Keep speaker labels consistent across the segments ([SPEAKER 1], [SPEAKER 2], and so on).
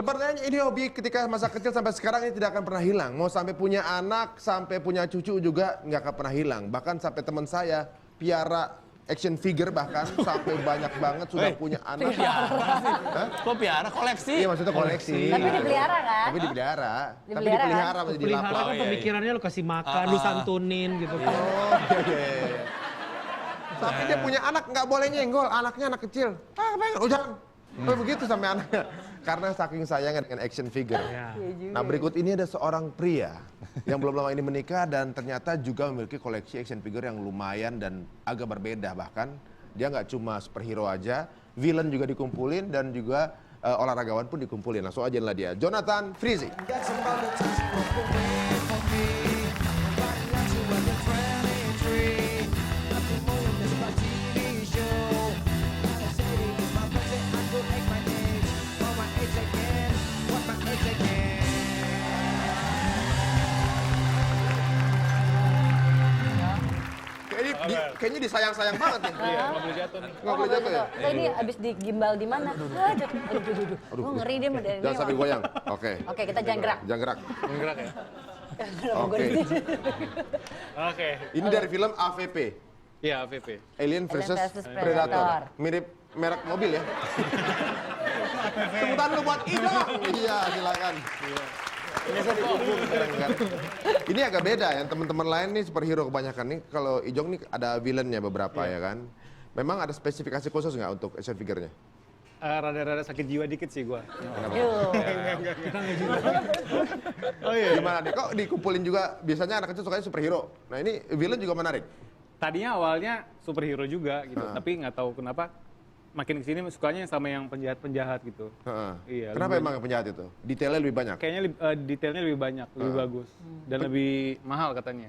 [SPEAKER 1] Sepertinya ini hobi ketika masa kecil sampai sekarang ini tidak akan pernah hilang. Mau sampai punya anak, sampai punya cucu juga nggak akan pernah hilang. Bahkan sampai teman saya piara action figure bahkan sampai banyak banget sudah punya anak.
[SPEAKER 2] Kok piara koleksi?
[SPEAKER 1] Iya maksudnya koleksi.
[SPEAKER 3] Tapi dipelihara kan?
[SPEAKER 1] Tapi dipelihara. Tapi
[SPEAKER 3] Dipelihara,
[SPEAKER 1] dipelihara masih
[SPEAKER 4] Pelihara
[SPEAKER 1] dilapor.
[SPEAKER 4] kan pemikirannya lu kasih makan, lu santunin gitu kan.
[SPEAKER 1] Oh iya. Tapi dia punya anak nggak boleh nyenggol, anaknya anak kecil. Ah pengen, oh jangan. Oh begitu sampai anaknya. Karena saking sayangnya dengan action figure.
[SPEAKER 4] Ya.
[SPEAKER 1] Nah berikut ini ada seorang pria yang belum lama ini menikah dan ternyata juga memiliki koleksi action figure yang lumayan dan agak berbeda. Bahkan dia nggak cuma superhero aja, villain juga dikumpulin dan juga olahragawan pun dikumpulin. Langsung aja lah dia, Jonathan Frizzy. Kayaknya disayang-sayang banget nih.
[SPEAKER 2] Iya, nggak boleh jatuh nih.
[SPEAKER 1] Nggak boleh jatuh ya?
[SPEAKER 3] Nah, ini abis digimbal di mana? Aduh, ngeri dia dari ini.
[SPEAKER 1] Jangan sampai goyang. Oke.
[SPEAKER 3] Oke, kita jangan gerak.
[SPEAKER 1] Jangan gerak.
[SPEAKER 2] Menggerak ya?
[SPEAKER 1] Oke.
[SPEAKER 2] Oke.
[SPEAKER 1] Ini dari film AVP.
[SPEAKER 2] Iya, AVP.
[SPEAKER 1] Alien versus
[SPEAKER 3] versus
[SPEAKER 1] Predator.
[SPEAKER 3] Predator.
[SPEAKER 1] Mirip merek mobil ya. Tepuk tangan lu buat Ijong. Iya, silakan. Ini agak beda ya, teman-teman lain nih superhero kebanyakan nih. Kalau Ijong nih ada villainnya beberapa ya kan. Memang ada spesifikasi khusus nggak untuk action figure-nya?
[SPEAKER 2] Rada-rada sakit jiwa dikit sih gua.
[SPEAKER 3] Yuh.
[SPEAKER 2] Oh iya.
[SPEAKER 1] Gimana nih? Kok dikumpulin juga? Biasanya anak kecil sukanya superhero. Nah ini villain juga menarik.
[SPEAKER 2] Tadinya awalnya superhero juga gitu, tapi nggak tahu kenapa makin kesini sukanya sama yang penjahat-penjahat gitu. Iya.
[SPEAKER 1] Kenapa emang yang penjahat itu? Detailnya lebih banyak?
[SPEAKER 2] Kayaknya detailnya lebih banyak, lebih bagus dan lebih mahal katanya.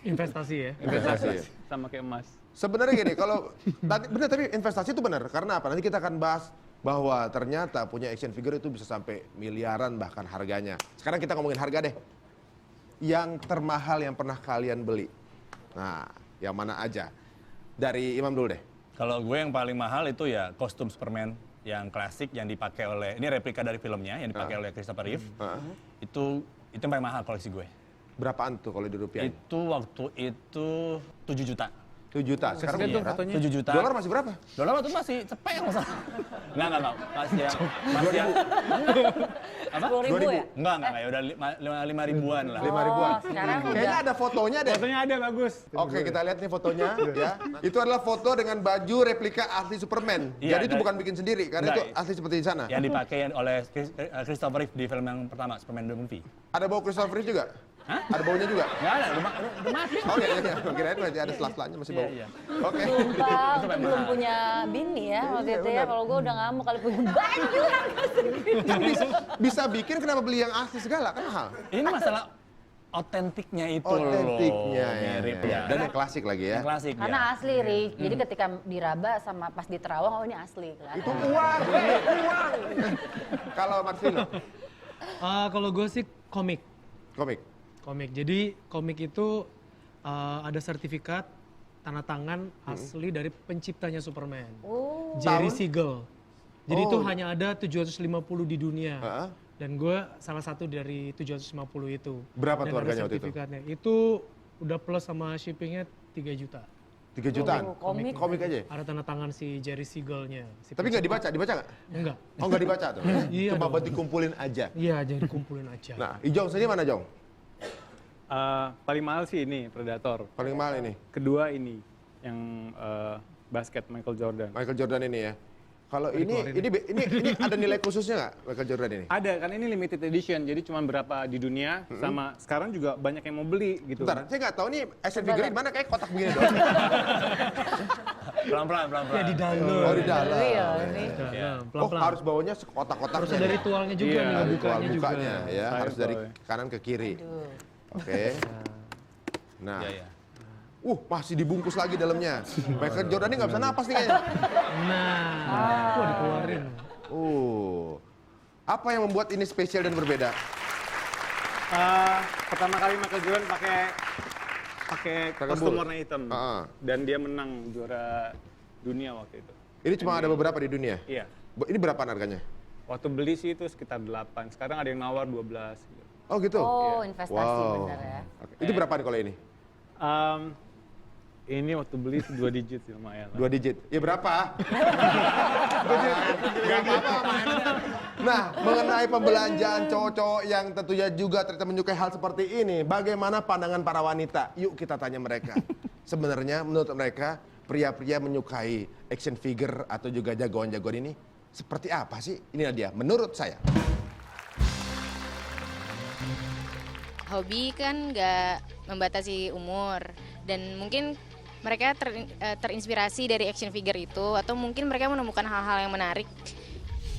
[SPEAKER 4] Investasi ya.
[SPEAKER 1] Investasi ya?
[SPEAKER 2] Sama kayak emas.
[SPEAKER 1] Sebenarnya gini, kalau benar tapi investasi itu benar. Karena apa? Nanti kita akan bahas bahwa ternyata punya action figure itu bisa sampai miliaran bahkan harganya. Sekarang kita ngomongin harga deh. Yang termahal yang pernah kalian beli. Nah, yang mana aja? Dari Imam dulu deh.
[SPEAKER 5] Kalau gue yang paling mahal itu ya kostum Superman yang klasik yang dipakai oleh, ini replika dari filmnya yang dipakai oleh Christopher Reeve. Itu yang paling mahal koleksi gue.
[SPEAKER 1] Berapaan tuh kalau di rupiah?
[SPEAKER 5] Itu waktu itu 7 juta.
[SPEAKER 1] 7 juta. Sekarang
[SPEAKER 2] Tuh
[SPEAKER 1] berapa?
[SPEAKER 2] fotonya.
[SPEAKER 5] 7 juta.
[SPEAKER 1] Dolar masih berapa?
[SPEAKER 5] Dolar waktu itu masih cepet masalah. Enggak. Masih yang apa?
[SPEAKER 3] 10.000 ya?
[SPEAKER 5] Enggak, ya udah 5 ribuan lah.
[SPEAKER 1] 5 ribuan.
[SPEAKER 3] Oh, sekarang
[SPEAKER 1] Kayaknya ada fotonya deh.
[SPEAKER 2] Fotonya ada bagus.
[SPEAKER 1] Oke, kita lihat nih fotonya ya. Itu adalah foto dengan baju replika asli Superman.
[SPEAKER 5] Iya,
[SPEAKER 1] Jadi itu
[SPEAKER 5] dari-
[SPEAKER 1] bukan bikin sendiri karena itu asli seperti di sana.
[SPEAKER 5] Yang dipakai oleh Christopher Reeve di film yang pertama, Superman the Movie.
[SPEAKER 1] Ada bau Christopher Reeve juga?
[SPEAKER 5] Hah?
[SPEAKER 1] Ada baunya juga?
[SPEAKER 5] Enggak ada, udah mati.
[SPEAKER 1] Oh iya. Kirain masih ada selas-selanya masih bau.
[SPEAKER 5] Iya.
[SPEAKER 1] Oke.
[SPEAKER 3] Sumpah, aku belum punya bini ya waktu itu ya. Kalau gue udah ngamuk kali punya baju yang
[SPEAKER 1] Kan bisa bikin kenapa beli yang asli segala kan mahal.
[SPEAKER 5] Ini masalah otentiknya itu
[SPEAKER 1] Otentiknya
[SPEAKER 5] loh.
[SPEAKER 1] ya.
[SPEAKER 5] Mirip
[SPEAKER 1] Ya.
[SPEAKER 5] ya.
[SPEAKER 1] Dan yang klasik lagi ya.
[SPEAKER 5] Yang klasik
[SPEAKER 3] Karena
[SPEAKER 5] ya.
[SPEAKER 3] asli, Rik. Jadi ketika diraba sama pas di terawang, oh ini asli.
[SPEAKER 1] Itu uang. Kalau Marcelo,
[SPEAKER 4] Kalau gue sih komik.
[SPEAKER 1] komik.
[SPEAKER 4] Jadi komik itu ada sertifikat tanda tangan asli dari penciptanya Superman.
[SPEAKER 3] Oh.
[SPEAKER 4] Jerry
[SPEAKER 1] Tahun?
[SPEAKER 4] Siegel. Jadi itu
[SPEAKER 1] Oh.
[SPEAKER 4] hanya ada 750 di dunia.
[SPEAKER 1] Heeh.
[SPEAKER 4] Dan gue salah satu dari 750 itu.
[SPEAKER 1] Berapa
[SPEAKER 4] Dan
[SPEAKER 1] tuh
[SPEAKER 4] ada
[SPEAKER 1] harganya waktu itu?
[SPEAKER 4] sertifikatnya. Itu udah plus sama shippingnya 3 juta.
[SPEAKER 1] 3 jutaan.
[SPEAKER 3] Oh, komik.
[SPEAKER 1] Komik aja.
[SPEAKER 4] Ada tanda tangan si Jerry Siegelnya. Si
[SPEAKER 1] Tapi nggak dibaca nggak?
[SPEAKER 4] Enggak.
[SPEAKER 1] Oh nggak dibaca tuh?
[SPEAKER 4] Iya
[SPEAKER 1] Cuma
[SPEAKER 4] dong.
[SPEAKER 1] buat dikumpulin aja.
[SPEAKER 4] Iya, jadi kumpulin aja.
[SPEAKER 1] Nah, Ijong sendiri mana Jong?
[SPEAKER 2] Paling mahal sih ini Predator.
[SPEAKER 1] Paling mahal ini,
[SPEAKER 2] Kedua ini yang basket Michael Jordan.
[SPEAKER 1] Michael Jordan ini ya. Kalau ini ada nilai khususnya nggak Michael Jordan ini?
[SPEAKER 2] Ada kan ini limited edition, jadi cuma berapa di dunia sama sekarang juga banyak yang mau beli gitu.
[SPEAKER 1] Bentar, saya nggak tahu nih action figure mana kayak kotak begini doang.
[SPEAKER 5] Pelan-pelan.
[SPEAKER 4] Ya di dalam.
[SPEAKER 1] Oh di dalam.
[SPEAKER 3] Iya, ini.
[SPEAKER 4] Dalam,
[SPEAKER 1] Oh
[SPEAKER 4] pelan-pelan.
[SPEAKER 1] harus bawanya sekotak-kotak.
[SPEAKER 4] Harus ada ritualnya juga
[SPEAKER 2] Iya,
[SPEAKER 4] nih,
[SPEAKER 1] Ritual
[SPEAKER 4] ngebukanya juga.
[SPEAKER 1] bukanya ya,
[SPEAKER 2] Saya
[SPEAKER 1] harus dari
[SPEAKER 2] tahu ya.
[SPEAKER 1] kanan ke kiri.
[SPEAKER 3] Aduh.
[SPEAKER 1] Oke. Nah,
[SPEAKER 5] Iya.
[SPEAKER 1] masih dibungkus lagi dalamnya. Michael Jordan ini nggak bisa napas nih kayaknya.
[SPEAKER 4] Nah, wah dikeluarin.
[SPEAKER 1] Apa yang membuat ini spesial dan berbeda?
[SPEAKER 2] Pertama kali Michael Jordan pakai kostum
[SPEAKER 1] bull.
[SPEAKER 2] warna hitam dan dia menang juara dunia waktu itu.
[SPEAKER 1] Ini cuma ada beberapa di dunia.
[SPEAKER 2] Iya.
[SPEAKER 1] Ini berapaan harganya?
[SPEAKER 2] Waktu beli sih itu sekitar 8, sekarang ada yang nawar 12 gitu.
[SPEAKER 1] Oh gitu?
[SPEAKER 3] Oh, investasi
[SPEAKER 1] Wow.
[SPEAKER 3] bener ya.
[SPEAKER 1] Oke. Itu berapa nih kalau ini?
[SPEAKER 2] Ini waktu beli 2 digit sih lumayan lah.
[SPEAKER 1] 2 digit. Ya berapa? 2 digit. Gak apa-apa. Nah, mengenai pembelanjaan cowok-cowok yang tentunya juga ternyata menyukai hal seperti ini, bagaimana pandangan para wanita? Yuk kita tanya mereka. Sebenarnya menurut mereka, pria-pria menyukai action figure atau juga jagoan-jagoan ini seperti apa sih? Inilah dia, menurut saya.
[SPEAKER 6] Hobi kan nggak membatasi umur dan mungkin mereka terinspirasi dari action figure itu atau mungkin mereka menemukan hal-hal yang menarik.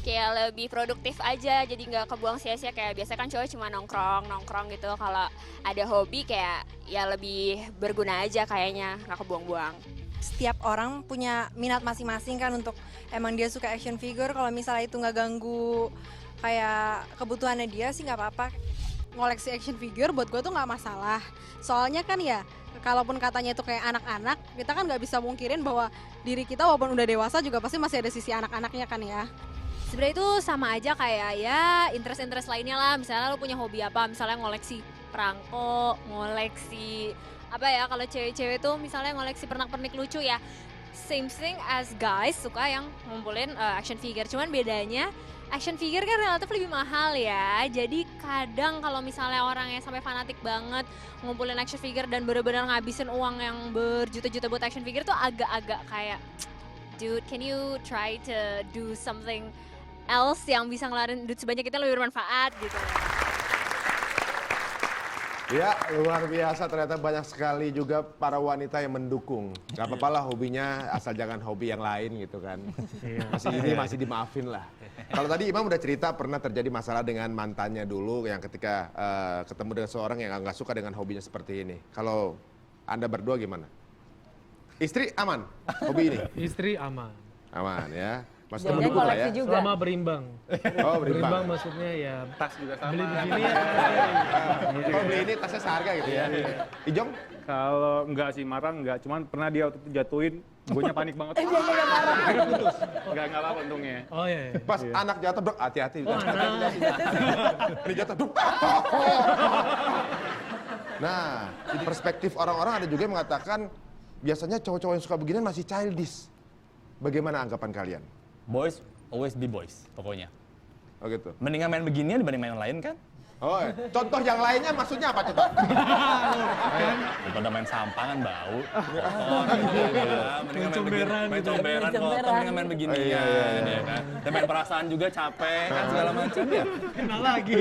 [SPEAKER 7] Kayak lebih produktif aja, jadi nggak kebuang sia-sia. Kayak biasa kan cowok cuma nongkrong gitu. Kalau ada hobi kayak ya lebih berguna aja kayaknya, nggak kebuang-buang.
[SPEAKER 8] Setiap orang punya minat masing-masing kan untuk emang dia suka action figure. Kalau misalnya itu nggak ganggu kayak kebutuhannya dia sih nggak apa-apa. Ngoleksi action figure buat gue tuh nggak masalah. Soalnya kan ya, kalaupun katanya itu kayak anak-anak, kita kan nggak bisa mungkirin bahwa diri kita walaupun udah dewasa juga pasti masih ada sisi anak-anaknya kan ya.
[SPEAKER 7] Sebenarnya itu sama aja kayak ya interest lainnya lah. Misalnya lo punya hobi apa, misalnya ngoleksi perangko, ngoleksi apa ya, kalau cewek-cewek tuh misalnya ngoleksi pernak-pernik lucu ya. Same thing as guys suka yang ngumpulin action figure. Cuman bedanya action figure kan relatif lebih mahal ya. Jadi kadang kalau misalnya orang yang sampai fanatik banget ngumpulin action figure dan benar-benar ngabisin uang yang berjuta-juta buat action figure tuh agak-agak kayak, dude, can you try to do something else yang bisa ngelarin duit sebanyak itu lebih bermanfaat gitu.
[SPEAKER 1] Ya, luar biasa, ternyata banyak sekali juga para wanita yang mendukung. Gak apa-apa lah hobinya, asal jangan hobi yang lain gitu kan. Masih dimaafin lah. Kalau tadi Imam udah cerita pernah terjadi masalah dengan mantannya dulu yang ketika ketemu dengan seorang yang nggak suka dengan hobinya seperti ini. Kalau Anda berdua gimana? Istri aman hobi ini?
[SPEAKER 4] Istri aman.
[SPEAKER 1] Aman ya. Mas
[SPEAKER 3] Jangan
[SPEAKER 1] mendukung lah
[SPEAKER 3] koleksi
[SPEAKER 1] ya.
[SPEAKER 3] juga.
[SPEAKER 4] Selama berimbang.
[SPEAKER 1] Oh, berimbang.
[SPEAKER 4] Maksudnya ya
[SPEAKER 2] Tas juga sama.
[SPEAKER 4] beli begini ya.
[SPEAKER 1] Kalau beli ini tasnya seharga gitu ya. Ijong?
[SPEAKER 2] Kalau enggak sih marah enggak, cuman pernah dia waktu itu jatuhin, guanya panik banget. Enggak apa-apa untungnya.
[SPEAKER 4] Oh iya. Iya.
[SPEAKER 1] Pas anak jatuh, dok hati-hati.
[SPEAKER 4] Oh, anak.
[SPEAKER 1] Ini jatuh, dok. Nah, di perspektif orang-orang ada juga yang mengatakan biasanya cowok-cowok yang suka beginian masih childish. Bagaimana anggapan kalian?
[SPEAKER 5] Boys always be boys, pokoknya.
[SPEAKER 1] Oh gitu.
[SPEAKER 5] Mendingan main beginian dibanding main yang lain kan?
[SPEAKER 1] Oh, contoh yang lainnya maksudnya apa coba?
[SPEAKER 5] Daripada main sampangan bau. Mendingan main comberan kotor, mendingan main beginian. Ya kan? Dan main perasaan juga capek kan segala macam ya.
[SPEAKER 4] Kenal lagi.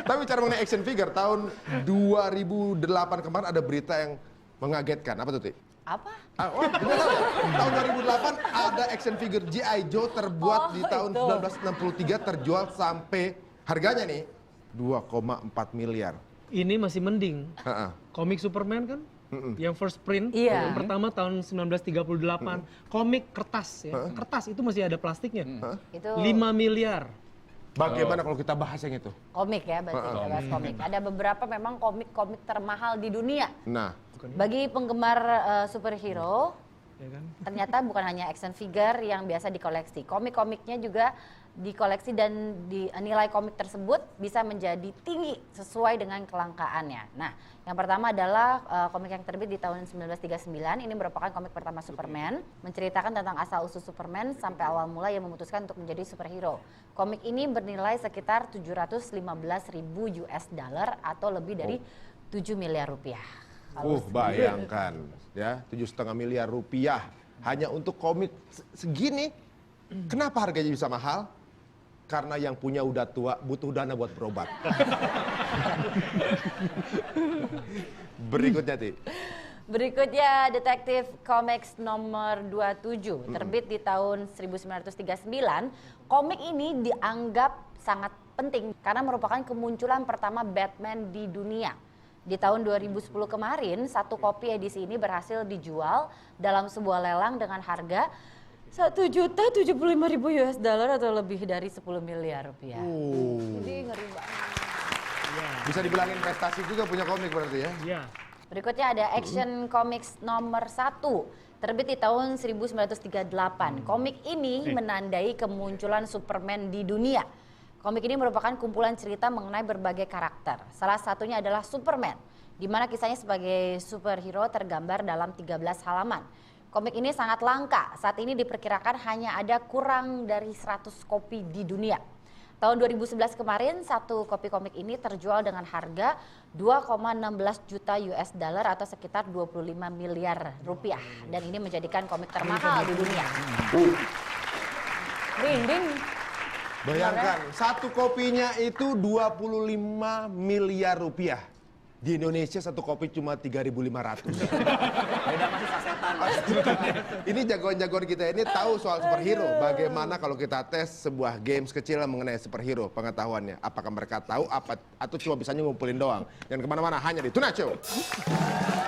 [SPEAKER 1] Tapi bicara mengenai action figure, tahun 2008 kemarin ada berita yang mengagetkan. Apa tuh, Ti?
[SPEAKER 3] Apa?
[SPEAKER 1] Bener tahu ya? Tahun 2008 ada action figure G.I. Joe terbuat di tahun
[SPEAKER 3] itu.
[SPEAKER 1] 1963 terjual sampai harganya nih 2,4 miliar.
[SPEAKER 4] Ini masih mending.
[SPEAKER 1] Heeh.
[SPEAKER 4] Komik Superman kan? Yang first print,
[SPEAKER 3] Iya.
[SPEAKER 4] yang pertama tahun 1938. Komik kertas ya. Kertas itu masih ada plastiknya.
[SPEAKER 3] Itu
[SPEAKER 4] 5 miliar.
[SPEAKER 1] Bagaimana kalau kita bahas yang itu?
[SPEAKER 3] komik ya, berarti kita bahas komik. Ada beberapa memang komik-komik termahal di dunia.
[SPEAKER 1] Nah,
[SPEAKER 3] Bagi penggemar superhero,
[SPEAKER 4] Ya kan?
[SPEAKER 3] ternyata bukan hanya action figure yang biasa dikoleksi. Komik-komiknya juga dikoleksi dan nilai komik tersebut bisa menjadi tinggi sesuai dengan kelangkaannya. Nah, yang pertama adalah komik yang terbit di tahun 1939. Ini merupakan komik pertama Superman, menceritakan tentang asal-usul Superman sampai awal mula ia memutuskan untuk menjadi superhero. Komik ini bernilai sekitar 715.000 US dollar atau lebih dari 7 miliar rupiah.
[SPEAKER 1] bayangkan ya 7,5 miliar rupiah hanya untuk komik segini. Kenapa harganya bisa mahal? Karena yang punya udah tua, butuh dana buat berobat. Berikutnya, Ti.
[SPEAKER 3] Berikutnya Detektif Comics nomor 27, terbit di tahun 1939. Komik ini dianggap sangat penting karena merupakan kemunculan pertama Batman di dunia. Di tahun 2010 kemarin, satu kopi edisi ini berhasil dijual dalam sebuah lelang dengan harga 1.075.000 US dollar atau lebih dari 10 miliar rupiah. Jadi ngeri banget.
[SPEAKER 1] Bisa dibilangin prestasi juga punya komik berarti ya?
[SPEAKER 4] Iya.
[SPEAKER 3] Berikutnya ada Action Comics nomor 1, terbit di tahun 1938. Komik ini menandai kemunculan Superman di dunia. Komik ini merupakan kumpulan cerita mengenai berbagai karakter. Salah satunya adalah Superman, di mana kisahnya sebagai superhero tergambar dalam 13 halaman. Komik ini sangat langka. Saat ini diperkirakan hanya ada kurang dari 100 kopi di dunia. Tahun 2011 kemarin, satu kopi komik ini terjual dengan harga 2,16 juta US dollar atau sekitar 25 miliar rupiah. Dan ini menjadikan komik termahal di dunia. Ding.
[SPEAKER 1] Bayangkan, satu kopinya itu 25 miliar rupiah. Di Indonesia satu kopi cuma 3.500.
[SPEAKER 5] Beda masih sasetan.
[SPEAKER 1] Ini jagoan-jagoan kita ini tahu soal superhero. Bagaimana kalau kita tes sebuah games kecil mengenai superhero, pengetahuannya. Apakah mereka tahu apa atau cuma bisanya ngumpulin doang. Dan kemana-mana hanya di Tuna Show.